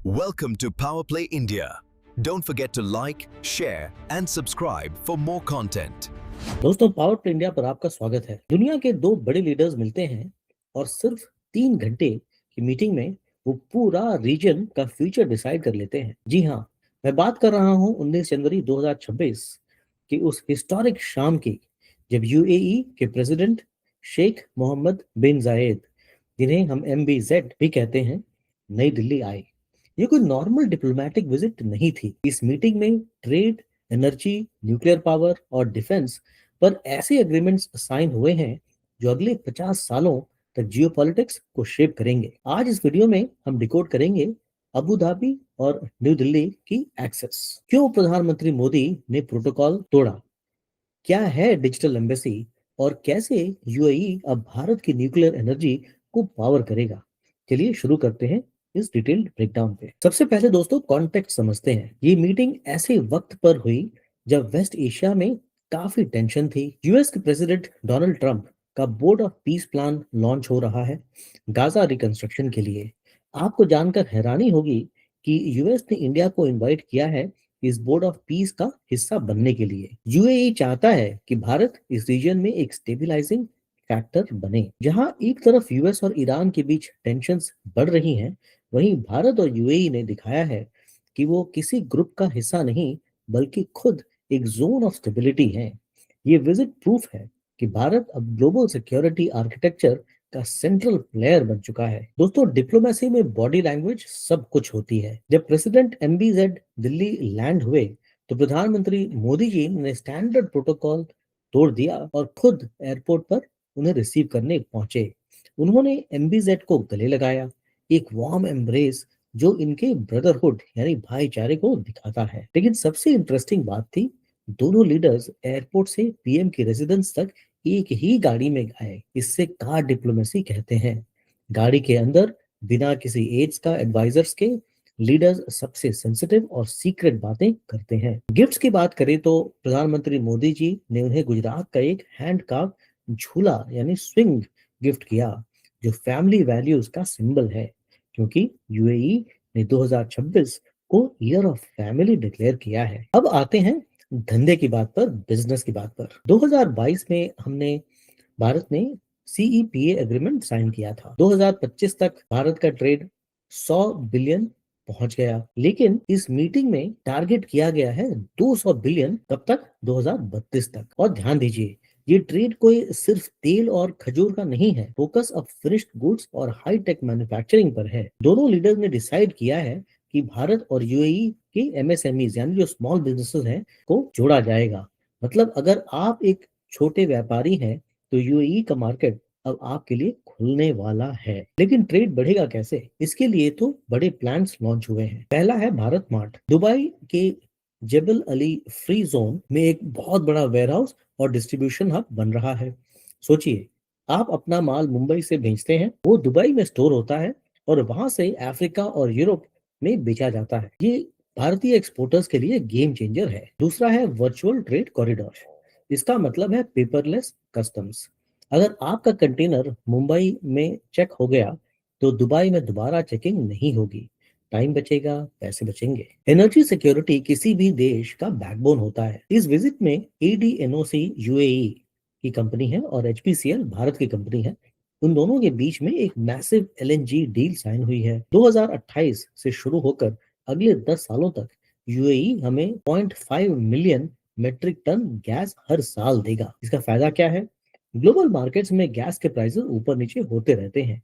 Welcome to Power Play India. Don't forget to like, share and subscribe for more content. दोस्तों, power play India पर आपका स्वागत है। दुनिया के दो बड़े लीडर्स मिलते हैं और सिर्फ 3 घंटे की मीटिंग में वो पूरा रीजन का फ्यूचर डिसाइड कर लेते हैं। जी हाँ, मैं बात कर रहा हूँ 19 जनवरी 2026 की उस हिस्टोरिक शाम की, जब यूएई के प्रेसिडेंट शेख मोहम्मद बिन जायद, जिन्हें हम MBZ भी कहते हैं, नई दिल्ली आए। ये कोई नॉर्मल डिप्लोमेटिक विजिट नहीं थी। इस मीटिंग में ट्रेड, एनर्जी, न्यूक्लियर पावर और डिफेंस पर ऐसे एग्रीमेंट्स साइन हुए हैं जो अगले 50 सालों तक जियोपॉलिटिक्स को शेप करेंगे। आज इस वीडियो में हम डिकोड करेंगे अबू धाबी और न्यू दिल्ली की एक्सेस। क्यों प्रधानमंत्री मोदी ने प्रोटोकॉल तोड़ा, क्या है डिजिटल एम्बेसी और कैसे यूएई अब भारत की न्यूक्लियर एनर्जी को पावर करेगा। चलिए शुरू करते हैं इस डिटेल्ड ब्रेकडाउन पे। सबसे पहले दोस्तों कॉन्टेक्स्ट समझते हैं। ये मीटिंग ऐसे वक्त पर हुई जब वेस्ट एशिया में काफी टेंशन थी। यूएस के प्रेसिडेंट डोनाल्ड ट्रंप का board of peace plan launch हो रहा है गाजा रिकंस्ट्रक्शन के लिए। आपको जानकर हैरानी होगी कि यूएस ने इंडिया को इनवाइट किया है इस बोर्ड ऑफ पीस का हिस्सा बनने के लिए। यूएई चाहता है कि भारत इस रीजन में एक स्टेबलाइजिंग फैक्टर बने। जहां एक तरफ यूएस और ईरान के बीच टेंशंस बढ़ रही हैं, वहीं भारत और यूएई ने दिखाया है कि वो किसी ग्रुप का हिस्सा नहीं बल्कि खुद एक जोन ऑफ स्टेबिलिटी है। ये विजिट प्रूफ है कि भारत अब ग्लोबल सिक्योरिटी आर्किटेक्चर का सेंट्रल प्लेयर बन चुका है। दोस्तों, डिप्लोमेसी में बॉडी लैंग्वेज सब कुछ होती है। जब प्रेसिडेंट MBZ दिल्ली लैंड हुए तो प्रधानमंत्री मोदी जी ने स्टैंडर्ड प्रोटोकॉल तोड़ दिया और खुद एयरपोर्ट पर उन्हें रिसीव करने पहुंचे। उन्होंने MBZ को गले लगाया, एक वार्म एम्ब्रेस जो इनके ब्रदरहुड यानी भाईचारे को दिखाता है। लेकिन सबसे इंटरेस्टिंग बात थी, दोनों लीडर्स एयरपोर्ट से पीएम की रेजिडेंस तक एक ही गाड़ी में गए। इससे कार डिप्लोमेसी कहते हैं। गाड़ी के अंदर बिना किसी एड्स का एडवाइजर्स के लीडर्स सबसे सेंसिटिव और सीक्रेट बातें करते हैं। गिफ्ट्स की बात करें तो प्रधानमंत्री मोदी जी ने उन्हें गुजरात का एक हैंड कार्व झूला यानी स्विंग गिफ्ट किया, जो फैमिली वैल्यूज का सिंबल है, क्योंकि यूएई ने 2026 को ईयर ऑफ फैमिली डिक्लेयर किया है। अब आते हैं धंधे की बात पर, बिजनेस की बात पर। 2022 में भारत ने CEPA एग्रीमेंट साइन किया था। 2025 तक भारत का ट्रेड 100 बिलियन पहुंच गया, लेकिन इस मीटिंग में टारगेट किया गया है 200 बिलियन, कब तक? 2032 तक। और ध्यान दीजिए, ये ट्रेड कोई सिर्फ तेल और खजूर का नहीं है। फोकस अब फिनिश्ड गुड्स और हाई टेक मैन्युफैक्चरिंग पर है। दोनों लीडर्स ने डिसाइड किया है कि भारत और यूएई के MSMEs यानी जो स्मॉल बिजनेसेस हैं को जोड़ा जाएगा। मतलब अगर आप एक छोटे व्यापारी हैं तो यूएई का मार्केट अब आपके लिए खुलने वाला है। लेकिन ट्रेड बढ़ेगा कैसे? इसके लिए तो बड़े प्लान्स लॉन्च हुए हैं। पहला है भारत मार्ट। दुबई के जेबल अली फ्री जोन में एक बहुत बड़ा वेयरहाउस और डिस्ट्रीब्यूशन हब बन रहा है। सोचिए, आप अपना माल मुंबई से भेजते हैं, वो दुबई में स्टोर होता है और वहां से अफ्रीका और यूरोप में बेचा जाता है। ये भारतीय एक्सपोर्टर्स के लिए गेम चेंजर है। दूसरा है वर्चुअल ट्रेड कॉरिडोर। इसका मतलब है पेपरलेस कस्टम्स। अगर आपका कंटेनर मुंबई में चेक हो गया तो दुबई में दोबारा चेकिंग नहीं होगी। टाइम बचेगा, पैसे बचेंगे। एनर्जी सिक्योरिटी किसी भी देश का बैकबोन होता है। इस विजिट में ADNOC यूएई की कंपनी है और HPCL भारत की कंपनी है। उन दोनों के बीच में एक मैसिव LNG डील साइन हुई है। 2028 से शुरू होकर अगले 10 सालों तक यूएई हमें 0.5 मिलियन मेट्रिक टन गैस हर साल देगा। इसका फायदा क्या है? ग्लोबल मार्केट्स में गैस के प्राइसेस ऊपर नीचे होते रहते हैं।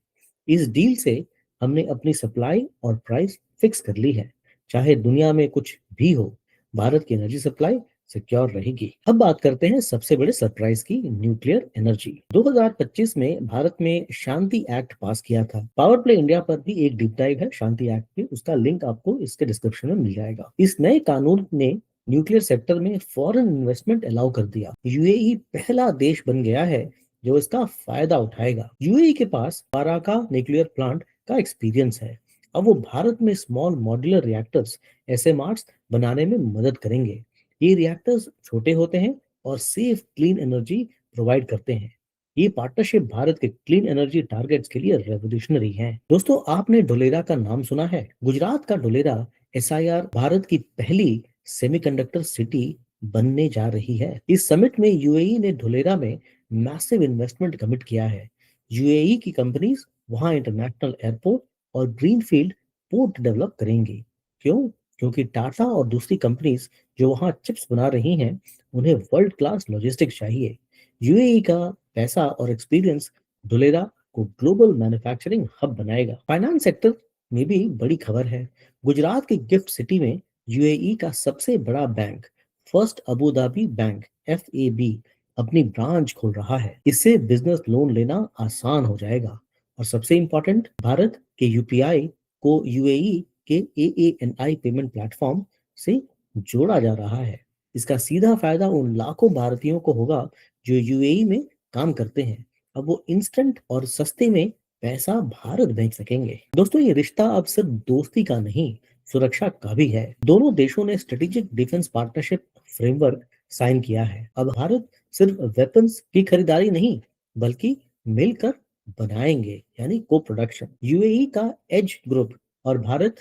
इस डील से हमने अपनी सप्लाई और प्राइस फिक्स कर ली है। चाहे दुनिया में कुछ भी हो, भारत की एनर्जी सप्लाई सिक्योर रहेगी। अब बात करते हैं सबसे बड़े सरप्राइज की, न्यूक्लियर एनर्जी। 2025 में भारत में शांति एक्ट पास किया था। पावर प्ले इंडिया पर भी एक डीप डाइव है शांति एक्ट पे, उसका लिंक आपको इसके डिस्क्रिप्शन में मिल जाएगा। इस नए कानून ने न्यूक्लियर सेक्टर में फॉरेन इन्वेस्टमेंट अलाउ कर दिया। यूएई पहला देश बन गया है जो इसका फायदा उठाएगा। यूएई के पास पाराका न्यूक्लियर प्लांट का एक्सपीरियंस है। अब वो भारत में स्मॉल मॉड्यूलर रिएक्टर्स SMRs बनाने में मदद करेंगे। ये रिएक्टर्स छोटे होते हैं और सेफ क्लीन एनर्जी प्रोवाइड करते हैं। ये पार्टनरशिप भारत के क्लीन एनर्जी टारगेट्स के लिए रेवोल्यूशनरी है। दोस्तों, आपने ढोलेरा का नाम सुना है? गुजरात का ढोलेरा एसआईआर भारत की पहली सेमीकंडक्टर सिटी बनने जा रही है। इस समिट में यूएई ने ढोलेरा में मैसिव इन्वेस्टमेंट कमिट किया है। यूएई की कंपनीज वहां इंटरनेशनल एयरपोर्ट और ग्रीनफील्ड पोर्ट डेवलप करेंगी। क्यों? क्योंकि टाटा और दूसरी कंपनीज जो वहां चिप्स बना रही हैं, उन्हें वर्ल्ड क्लास लॉजिस्टिक्स चाहिए। यूएई का पैसा और एक्सपीरियंस धुलेरा को ग्लोबल मैन्युफैक्चरिंग हब बनाएगा। फाइनेंस सेक्टर में भी बड़ी खबर है। गुजरात की गिफ्ट सिटी में यूएई का सबसे बड़ा bank first Abu Dhabi bank FAB अपनी ब्रांच खोल रहा है। इससे बिजनेस लोन लेना आसान हो जाएगा। और सबसे इंपॉर्टेंट, भारत के यूपीआई को यूएई के एएनआई पेमेंट प्लेटफॉर्म से जोड़ा जा रहा है। इसका सीधा फायदा उन लाखों भारतीयों को होगा जो यूएई में काम करते हैं। अब वो इंस्टेंट और सस्ते में पैसा भारत भेज सकेंगे। दोस्तों, ये रिश्ता अब सिर्फ दोस्ती का नहीं, सुरक्षा का भी है। दोनों देशों ने strategic defence partnership framework sign किया है। अब भारत सिर्फ वेपन्स की खरीदारी नहीं, बल्कि मिलकर बनाएंगे, यानी को प्रोडक्शन। यूएई का एज ग्रुप और भारत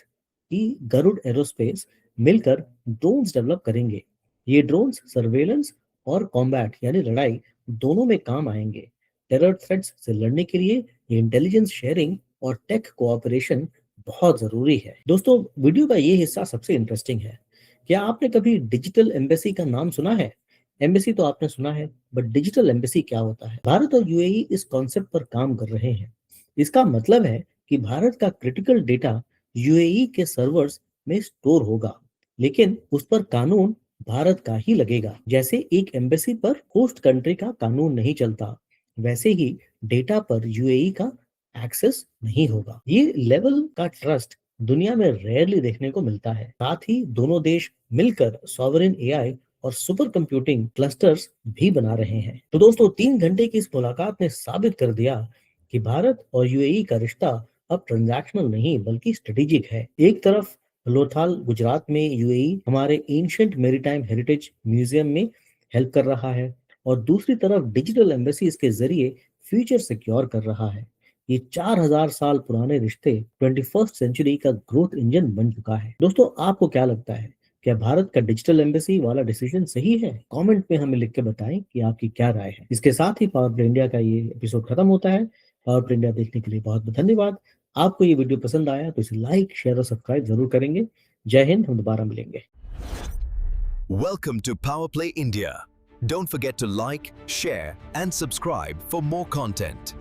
की गरुड़ एरोस्पेस मिलकर ड्रोन्स डेवलप करेंगे। ये ड्रोन्स सर्वेलेंस और कॉम्बैट यानी लड़ाई दोनों में काम आएंगे। टेरर थ्रेट्स से लड़ने के लिए ये इंटेलिजेंस शेयरिंग और टेक कोऑपरेशन बहुत जरूरी है। दोस्तों, वीडियो का ये हिस्सा सबसे इंटरेस्टिंग है। क्या आपने कभी डिजिटल एम्बेसी का नाम सुना है? एम्बेसी तो आपने सुना है, बट डिजिटल एम्बेसी क्या होता है? भारत और यूएई इस कॉन्सेप्ट पर काम कर रहे हैं। इसका मतलब है कि भारत का क्रिटिकल डेटा यूएई के सर्वर्स में स्टोर होगा, लेकिन उस पर कानून भारत का ही लगेगा। जैसे एक एम्बेसी पर होस्ट कंट्री का कानून नहीं चलता, वैसे ही डेटा पर यूएई का एक्सेस नहीं होगा। ये लेवल का ट्रस्ट दुनिया में रेयरली देखने को मिलता है। साथ ही दोनों देश मिलकर सॉवरेन एआई और सुपर कंप्यूटिंग क्लस्टर्स भी बना रहे हैं। तो दोस्तों, 3 घंटे की इस मुलाकात ने साबित कर दिया कि भारत और यूएई का रिश्ता अब ट्रांजैक्शनल नहीं बल्कि स्ट्रेटेजिक है। एक तरफ लोथाल गुजरात में यूएई हमारे एंशिएंट मैरीटाइम हेरिटेज म्यूजियम में हेल्प कर रहा है, और दूसरी तरफ डिजिटल एम्बेसीज के जरिए फ्यूचर सिक्योर कर रहा है। ये 4000 साल पुराने रिश्ते 21st सेंचुरी का ग्रोथ इंजन बन चुका है। दोस्तों, आपको क्या लगता है? क्या भारत का डिजिटल एम्बेसी वाला डिसीजन सही है? कमेंट में हमें लिख के बताएं कि आपकी क्या राय है। इसके साथ ही पावर प्ले इंडिया का ये एपिसोड खत्म होता है। पावर प्ले इंडिया देखने के लिए बहुत बहुत धन्यवाद। आपको ये वीडियो पसंद आया तो इसे लाइक, शेयर और सब्सक्राइब जरूर करेंगे। जय हिंद, हम दोबारा मिलेंगे। Welcome to Power Play India. Don't forget to like, share, and subscribe for more content.